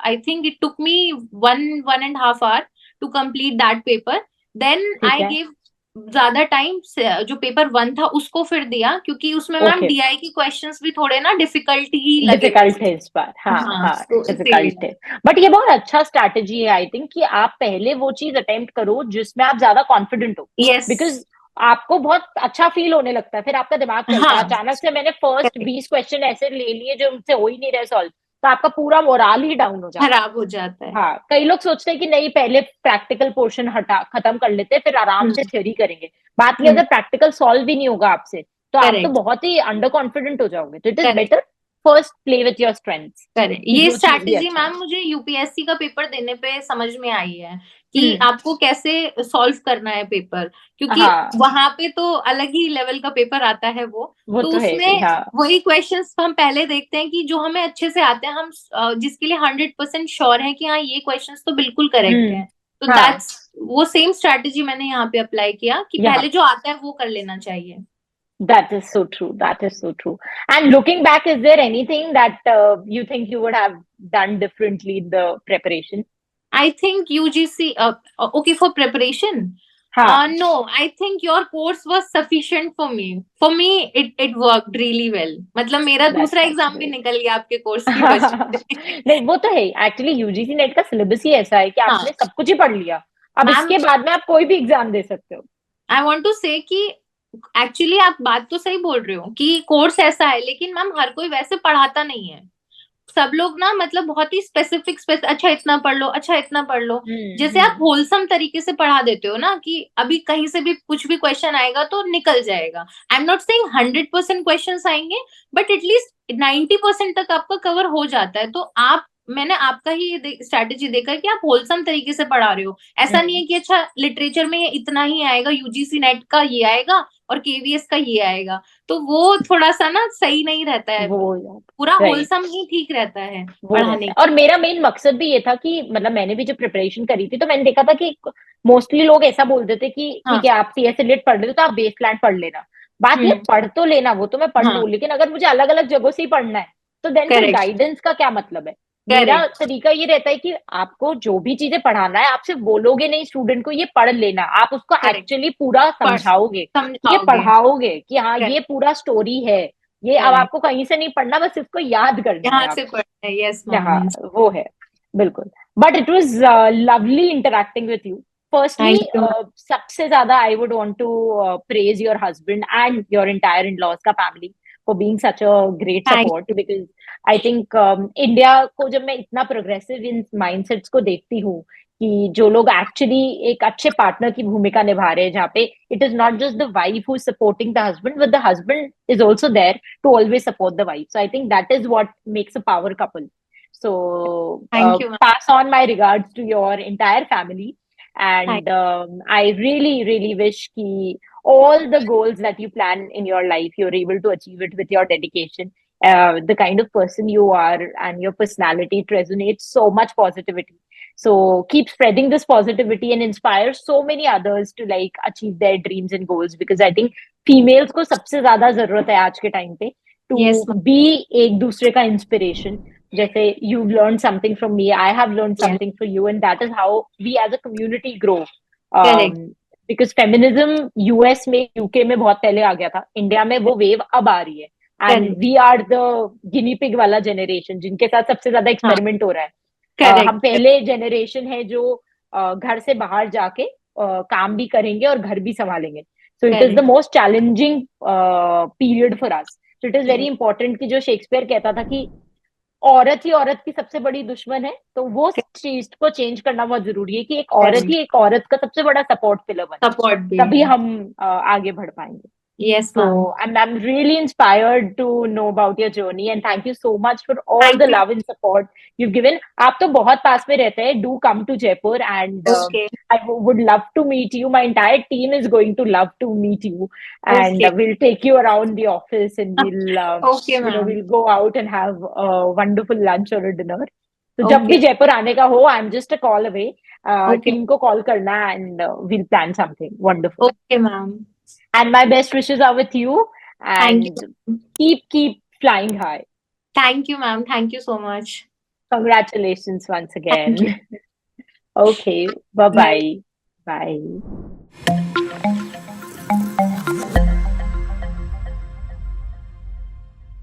I think it took me 1.5 hour to complete that paper. Then ठीक आई है। गेव ज्यादा टाइम, जो पेपर वन था उसको फिर दिया, क्योंकि उसमें मैम ओके। डीआई की क्वेश्चंस भी थोड़े ना डिफिकल्ट ही लगे डिफिकल्ट मुझे। है इस बार, हाँ हाँ, हाँ। तो डिफिकल्ट इसीलिए। है। बट ये बहुत अच्छा स्ट्रैटेजी है आई थिंक, कि आप पहले वो चीज अटेम्प्ट करो जिसमें आप ज्यादा कॉन्फिडेंट हो। यस। बिकॉज आपको बहुत अच्छा फील होने लगता है, फिर आपका दिमाग चलता है, हाँ, अचानक से मैंने फर्स्ट करेक्ट। 20 क्वेश्चन ऐसे ले लिए जो मुझसे हो ही नहीं रहे सॉल्व, तो आपका पूरा मोराल ही डाउन हो जाता है। खराब हो जाता है। हाँ, कई लोग सोचते हैं कि नहीं, पहले प्रैक्टिकल पोर्शन हटा खत्म कर लेते हैं, फिर आराम से हम्म। थ्योरी करेंगे। बात ये, हम्म। अगर प्रैक्टिकल सॉल्व भी नहीं होगा आपसे, तो आप तो करेक्ट। बहुत ही अंडर कॉन्फिडेंट हो जाओगे। तो it is correct. Better first play with your strengths, correct, कि ये जो चीज भी स्ट्रैटेजी अच्छा है। मैम मुझे यूपीएससी का पेपर देने पे समझ में आई है कि हम्म। आपको कैसे सॉल्व करना है पेपर, क्योंकि हाँ, वहां पे तो अलग ही लेवल का पेपर आता है वो। वो तो तो है ही, उसमें हाँ। वही क्वेश्चंस हम पहले देखते हैं कि जो हमें अच्छे से आते हैं, हम जिसके लिए 100% श्योर है कि हाँ ये क्वेश्चंस तो बिल्कुल करेक्ट है। तो हाँ। दैट्स वो सेम स्ट्रैटेजी मैंने यहाँ पे अप्लाई किया कि यहाँ, पहले जो आता है वो कर लेना चाहिए। that is so true, that is so true. And looking back, is there anything that you think you would have done differently in the preparation? I think UGC, okay, for preparation. हाँ। No, I think your course was sufficient for me. For me, it worked really well. मतलब मेरा दूसरा That's exam भी great. निकल गया आपके course की वजह से। नहीं, वो तो है। एक्चुअली यूजीसी नेट का सिलेबस ही ऐसा है कि हाँ आपने सब कुछ ही पढ़ लिया, अब मैम, इसके बाद में आप कोई भी एग्जाम दे सकते हो। आई वांट टू से कि एक्चुअली आप बात तो सही बोल रहे हो कि कोर्स ऐसा है, लेकिन मैम हर कोई वैसे पढ़ाता नहीं है। सब लोग ना मतलब बहुत ही स्पेसिफिक अच्छा इतना पढ़ लो, अच्छा इतना पढ़ लो। जैसे आप हम्म। होलसम तरीके से पढ़ा देते हो ना, कि अभी कहीं से भी कुछ भी क्वेश्चन आएगा तो निकल जाएगा। I am not saying 100% question आएंगे, बट एटलीस्ट 90% तक आपका कवर हो जाता है। तो आप, मैंने आपका ही ये स्ट्रैटेजी देखा है कि आप होलसम तरीके से पढ़ा रहे हो। ऐसा नहीं हम्म। है कि अच्छा लिटरेचर में ये इतना ही आएगा, यूजीसी नेट का ये आएगा और केवीएस का ये आएगा, तो वो थोड़ा सा ना सही नहीं रहता है। वो, पूरा राइट, होलसम ही ठीक रहता है वो रहता पढ़ाने है। के और लिए। मेरा मेन मकसद भी ये था कि मतलब मैंने भी जब प्रिपरेशन करी थी, तो मैंने देखा था कि मोस्टली लोग ऐसा बोलते थे कि ठीक हाँ। है, आप सीएसए लिट पढ़ रहे हो तो आप बेस प्लान पढ़ लेना। बात ये, हम्म। पढ़ तो लेना, वो तो मैं पढ़ हाँ। लूं, लेकिन अगर मुझे अलग अलग जगहों से ही पढ़ना है, तो देन फिर करेक्ट। गाइडेंस का क्या मतलब है? मेरा करेक्ट। तरीका ये रहता है कि आपको जो भी चीजें पढ़ाना है, आप सिर्फ बोलोगे नहीं स्टूडेंट को ये पढ़ लेना, आप उसको करेक्ट। एक्चुअली पूरा पढ़ समझाओगे, ये समझाओगे। पढ़ाओगे कि हाँ ये करेक्ट। पूरा स्टोरी है। ये अब करेक्ट। आपको कहीं से नहीं पढ़ना, बस इसको याद करना है यहाँ से आपको। पढ़ना है, यस हाँ, मैम। वो है, बिल्कुल। But it was lovely interacting with you. Firstly, thank you. सबसे ज्यादा I would want to praise your husband and your entire in laws का family for being such a great thank. Support, because I think India को जब मैं इतना progressive in mindsets को देखती हूँ, कि जो लोग एक्चुअली एक अच्छे पार्टनर की भूमिका निभा रहे हैं, जहाँ पे it is not just the wife who is supporting the husband, but the husband is also there to always support the wife. So I think that is what makes a power couple. So thank you ma'am. pass on my regards to your entire family. And I really wish ki all the goals that you plan in your life, you're able to achieve it with your dedication. The kind of person you are and your personality, it resonates so much positivity. So keep spreading this positivity and inspire so many others to like achieve their dreams and goals, because I think females को सबसे ज्यादा जरूरत है आज के time पे Yes, to be एक दूसरे का inspiration. जैसे you've learned something from me, I have learned yes, something from you, and that is how we as a community grow. correct, Because feminism US में UK में बहुत पहले आ गया था, इंडिया में वो वेव अब आ रही है, and correct, we are the guinea pig वाला जनरेशन जिनके साथ सबसे ज्यादा हाँ, एक्सपेरिमेंट हो रहा है. correct, हम पहले जनरेशन है जो घर से बाहर जाके काम भी करेंगे और घर भी संभालेंगे. So it is the correct, most challenging period for us. So it is very yes, important कि जो शेक्सपियर कहता था कि औरत ही औरत की सबसे बड़ी दुश्मन है, तो वो चीज को चेंज करना बहुत जरूरी है कि एक औरत correct, ही एक औरत का सबसे बड़ा सपोर्ट पिलर बने, support तभी building. हम आगे बढ़ पाएंगे. Yes, So ma'am. I'm really inspired to know about your journey, and thank you so much for all Thank the you. love and support you've given. आप तो बहुत पास में रहते हैं. Do come to Jaipur, and Okay, would love to meet you. My entire team is going to love to meet you, and okay, we'll take you around the office, and we'll okay, ma'am. we'll go out and have a wonderful lunch or a dinner. So जब Okay, भी जयपुर आने का हो, I'm just a call away. okay, Team को call करना, and we'll plan something wonderful. okay, ma'am. And my best wishes are with you, Thank and you. keep flying high. Thank you, ma'am. Thank you so much. Congratulations once Thank you. again. Okay, bye Bye. bye. Bye.